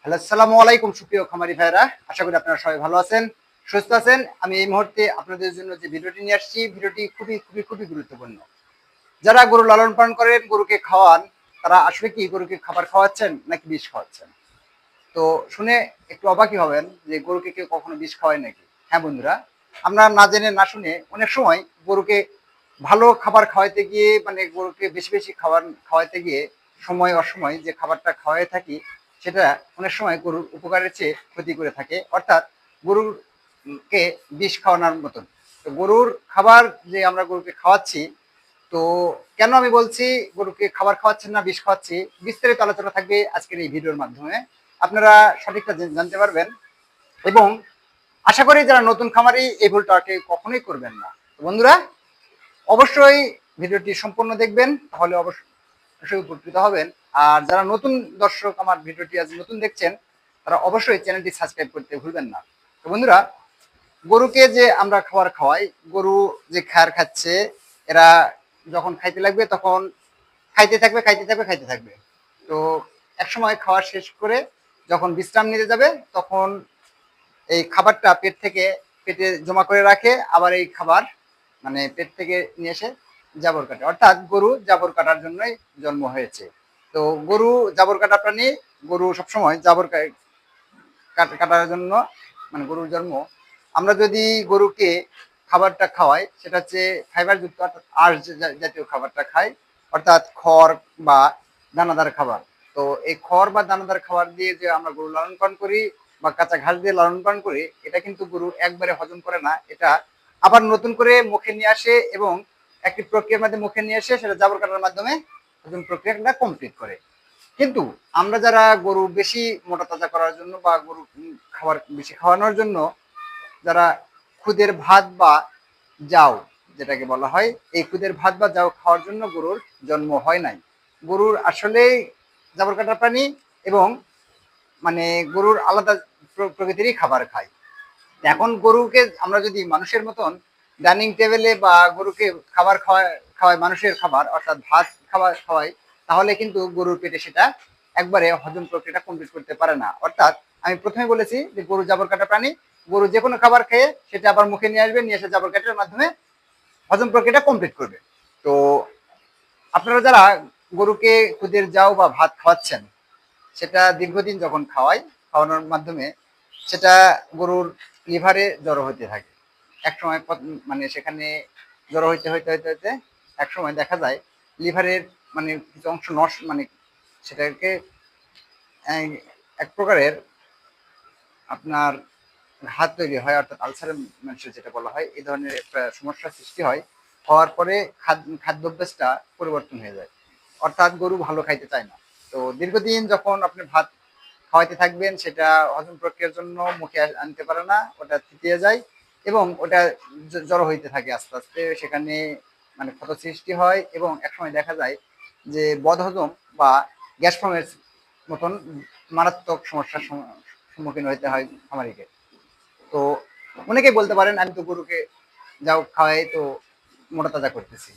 Hello, আসসালামু আলাইকুম সুপ্রিয় খামারি ভাইরা। আশা করি আপনারা সবাই ভালো আছেন, সুস্থ আছেন। আমি এই মুহূর্তে আপনাদের জন্য যে ভিডিওটি নিয়ে আসছি, ভিডিওটি খুবই খুবই খুবই গুরুত্বপূর্ণ। যারা গরু লালন পালন করেন, গরুকে খাওয়ান, তারা আসলে কি গরুকে খাবার খাওয়াচ্ছেন নাকি বিষ খাওয়াচ্ছেন? তো শুনে একটু অবাকই হবেন যে গরুকে কেউ কখনো বিষ খাওয়ায় নাকি? হ্যাঁ বন্ধুরা, আমরা না জেনে না শুনে অনেক সময় গরুকে ভালো খাবার খাওয়াইতে গিয়ে, মানে গরুকে বেশি বেশি খাবার খাওয়াইতে গিয়ে সময় অসময় যে খাবারটা খাওয়াই থাকি, সেটা অনেক সময় গরুর উপকারের চেয়ে ক্ষতি করে থাকে। অর্থাৎ গরুর কে বিষ খাওয়ানোর মতন। তো গরুর খাবার যে আমরা গরুকে খাওয়াচ্ছি, তো কেন আমি বলছি গরুকে খাবার খাওয়াচ্ছেন না বিষ খাওয়াচ্ছি, বিস্তারিত আলোচনা থাকবে আজকের এই ভিডিওর মাধ্যমে। আপনারা সঠিকটা জানতে পারবেন এবং আশা করি যারা নতুন খামারি এই ভুলটাকে কখনোই করবেন না। তো বন্ধুরা, অবশ্যই ভিডিওটি সম্পূর্ণ দেখবেন, তাহলে অবশ্যই উপকৃত হবেন। আর যারা নতুন দর্শক আমার ভিডিওটি আজ নতুন দেখছেন, তারা অবশ্যই চ্যানেলটি সাবস্ক্রাইব করতে ভুলবেন না। তো বন্ধুরা, গরুকে যে আমরা খাবার খাওয়াই, গরু যে খাবার খাচ্ছে, এরা যখন খাইতে লাগবে তখন খাইতে থাকবে খাইতে থাকবে খাইতে থাকবে। তো একসময় খাওয়া শেষ করে যখন বিশ্রাম নিতে যাবে, তখন এই খাবারটা পেটে জমা করে রাখে। আবার এই খাবার মানে পেট থেকে নিয়ে এসে জাবর কাটে। অর্থাৎ গরু জাবর কাটার জন্যই জন্ম হয়েছে। তো গরু জাবর কাটা প্রাণী। গরু সবসময় জাবর কাটার জন্য, মানে গরুর জন্ম। আমরা যদি গরুকে খাবারটা খাওয়াই, সেটা হচ্ছে ফাইবার যুক্ত, অর্থাৎ আঁশ জাতীয় খাবারটা খাই, অর্থাৎ খড় বা দানাদার খাবার। তো এই খড় বা দানাদার খাবার দিয়ে যে আমরা গরু লালন পালন করি বা কাঁচা ঘাস দিয়ে লালন পালন করি, এটা কিন্তু গরু একবারে হজম করে না। এটা আবার নতুন করে মুখে নিয়ে আসে এবং একটি প্রক্রিয়ার মাধ্যমে মুখে নিয়ে এসে সেটা জাবর কাটার মাধ্যমে হজম প্রক্রিয়াটা কমপ্লিট করে। কিন্তু আমরা যারা গরু বেশি মোটা তাজা করার জন্য বা গরু খাবার বেশি খাওয়ানোর জন্য যারা খুদের ভাত বা জাউ যেটাকে বলা হয়, এই খুদের ভাত বা জাউ খাওয়ার জন্য গরুর জন্ম হয় নাই। গরুর আসলেই জাবর কাটা প্রাণী এবং মানে গরুর আলাদা প্রকৃতিরই খাবার খায়। এখন গরুকে আমরা যদি মানুষের মতন ডাইনিং টেবিলে বা গরুকে খাবার খাওয়াই মানুষের খাবার, অর্থাৎ ভাত খাবার খাওয়াই, তাহলে কিন্তু গরুর পেটে সেটা একবারে হজম প্রক্রিয়াটা কমপ্লিট করতে পারে না। অর্থাৎ আমি প্রথমে বলেছি যে গরু জাবর কাটা প্রাণী। গরু যে কোনো খাবার খেয়ে সেটা আবার মুখে নিয়ে আসবে, নিয়ে এসে জাবর কাটার মাধ্যমে হজম প্রক্রিয়াটা কমপ্লিট করবে। তো আপনারা যারা গরুকে খুদের জাউ বা ভাত খাওয়াচ্ছেন, সেটা দীর্ঘদিন যখন খাওয়ানোর মাধ্যমে সেটা গরুর লিভারে জড়ো হতে থাকে। একসময় মানে সেখানে জড়ো হইতে হইতে হইতে হইতে একসময় দেখা যায় লিভারের মানে কিছু অংশ নষ্ট, মানে সেটাকে এক প্রকারের আপনার ঘাত তৈরি হয়, অর্থাৎ আলসারের মানুষের যেটা বলা হয়, এই ধরনের একটা সমস্যার সৃষ্টি হয়। হওয়ার পরে খাদ্যাভ্যাসটা পরিবর্তন হয়ে যায়, অর্থাৎ গরু ভালো খাইতে চায় না। তো দীর্ঘদিন যখন আপনি ভাত খাওয়াইতে থাকবেন, সেটা হজম প্রক্রিয়ার জন্য মুখে আনতে পারে না, ওটা থিতিয়ে যায় এবং ওটা জড়ো হইতে থাকে আস্তে আস্তে। সেখানে মানে ক্ষত সৃষ্টি হয় এবং একসময় দেখা যায় যে বদহজম বা গ্যাস ফর্মের মতন মারাত্মক সমস্যার সম্মুখীন হইতে হয় খামারিকে। তো অনেকেই বলতে পারেন আমি তো গরুকে যাও খাওয়াই তো মোটা তাজা করতেছি,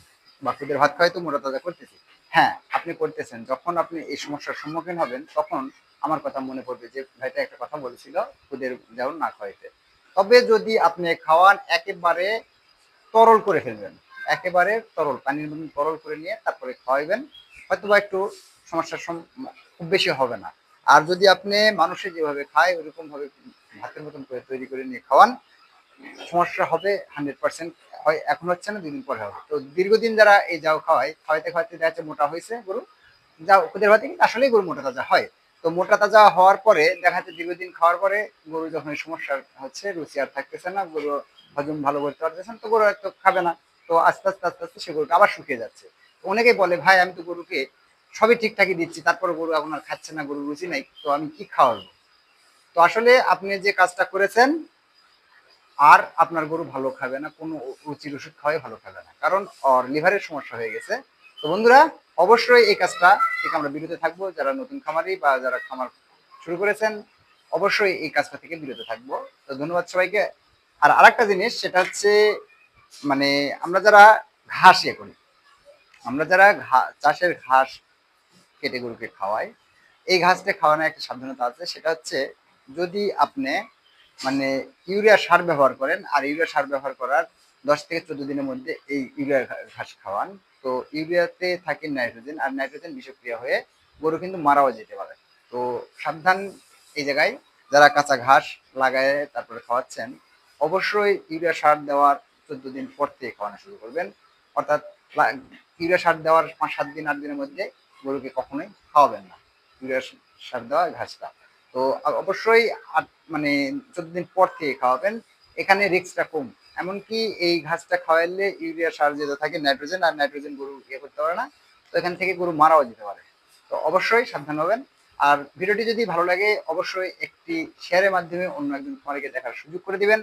বা খুদের ভাত খাওয়াই তো মোটা তাজা করতেছি। হ্যাঁ, আপনি করতেছেন। যখন আপনি এই সমস্যার সম্মুখীন হবেন, তখন আমার কথা মনে পড়বে যে ভাইটা একটা কথা বলেছিল খুদের যাও না খাওয়াইতে। তবে যদি আপনি খাওয়ান, একেবারে তরল করে ফেলবেন, একেবারে তরল পানির মধ্যে তরল করে নিয়ে তারপরে খাওয়াইবেন, হয়তো বা একটু সমস্যার খুব বেশি হবে না। আর যদি আপনি মানুষে যেভাবে খায় ওইরকম ভাবে ভাতের মতন করে তৈরি করে নিয়ে খাওয়ান, সমস্যা হবে 100%। হয় এখন হচ্ছে না, 2 দিন পরে হবে। তো দীর্ঘদিন যারা এই যাও খাওয়াইতে খাওয়াইতে দেখা যাচ্ছে মোটা হয়েছে গরু, যাও খুদের ভাতে কিন্তু আসলেই গরু মোটা তাজা হয়। তো মোটা তাজা হওয়ার পরে দেখা যাচ্ছে দীর্ঘদিন খাওয়ার পরে গরু যখন সমস্যা হচ্ছে, রুচি আর থাকতেছে না, গরু হজম ভালো করতে পারতেছে না, তো গরু হয়তো খাবে না। তো আস্তে আস্তে আস্তে আস্তে সে গরুটা আবার শুকিয়ে যাচ্ছে। তো অনেকেই বলে ভাই আমি তো গরুকে সবই ঠিকঠাকই দিচ্ছি, তারপরে গরু এখন আর খাচ্ছে না, গরুর রুচি নাই, তো আমি কি খাওয়াবো? তো আসলে আপনি যে কাজটা করেছেন, আর আপনার গরু ভালো খাবে না, কোনো রুচির ওষুধ খাওয়াই ভালো খাবে না, কারণ ওর লিভারের সমস্যা হয়ে গেছে। তো বন্ধুরা, অবশ্যই এই কাজটা থেকে আমরা বিরত থাকবো। যারা নতুন খামারি বা যারা খামার শুরু করেছেন, অবশ্যই এই কাজটা থেকে বিরত থাকবো। তো ধন্যবাদ সবাইকে। আর আরেকটা জিনিস, সেটা হচ্ছে মানে আমরা যারা ঘাস করি, আমরা যারা চাষের ঘাস কেটে গরুকে খাওয়াই, এই ঘাসটা খাওয়ানোর একটা সাবধানতা আছে, সেটা হচ্ছে যদি আপনি মানে ইউরিয়া সার ব্যবহার করেন আর ইউরিয়া সার ব্যবহার করার 10 থেকে 14 দিনের মধ্যে এই ইউরিয়া ঘাস খাওয়ান, তো ইউরিয়াতে থাকে নাইট্রোজেন, আর নাইট্রোজেন বিষক্রিয়া হয়ে গরু কিন্তু মারাও যেতে পারে। তো সাবধান এই জায়গায়। যারা কাঁচা ঘাস লাগায় তারপরে খাওয়াচ্ছেন, অবশ্যই ইউরিয়া সার দেওয়ার 14 দিন পর থেকে খাওয়ানো শুরু করবেন। অর্থাৎ ইউরিয়া সার দেওয়ার 5-7 দিন 8 দিনের মধ্যে গরুকে কখনোই খাওয়াবেন না ইউরিয়া সার দেওয়া ঘাসটা। তো অবশ্যই মানে 14 দিন পর থেকে খাওয়াবেন। এখানে রিস্কটা কম। এমনকি এই ঘাসটা খাওয়াইলে ইউরিয়া সার যেটা থাকে নাইট্রোজেন, আর নাইট্রোজেন গরু ইয়ে করতে পারে না, তো এখান থেকে গরু মারাও যেতে পারে। তো অবশ্যই সাবধান হবেন। আর ভিডিওটি যদি ভালো লাগে অবশ্যই একটি শেয়ারের মাধ্যমে অন্য একজন খামারিকে দেখার সুযোগ করে দিবেন।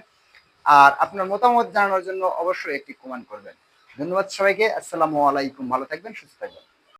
আর আপনার মতামত জানানোর জন্য অবশ্যই একটি কমেন্ট করবেন। ধন্যবাদ সবাইকে। আসসালামু আলাইকুম। ভালো থাকবেন, সুস্থ থাকবেন।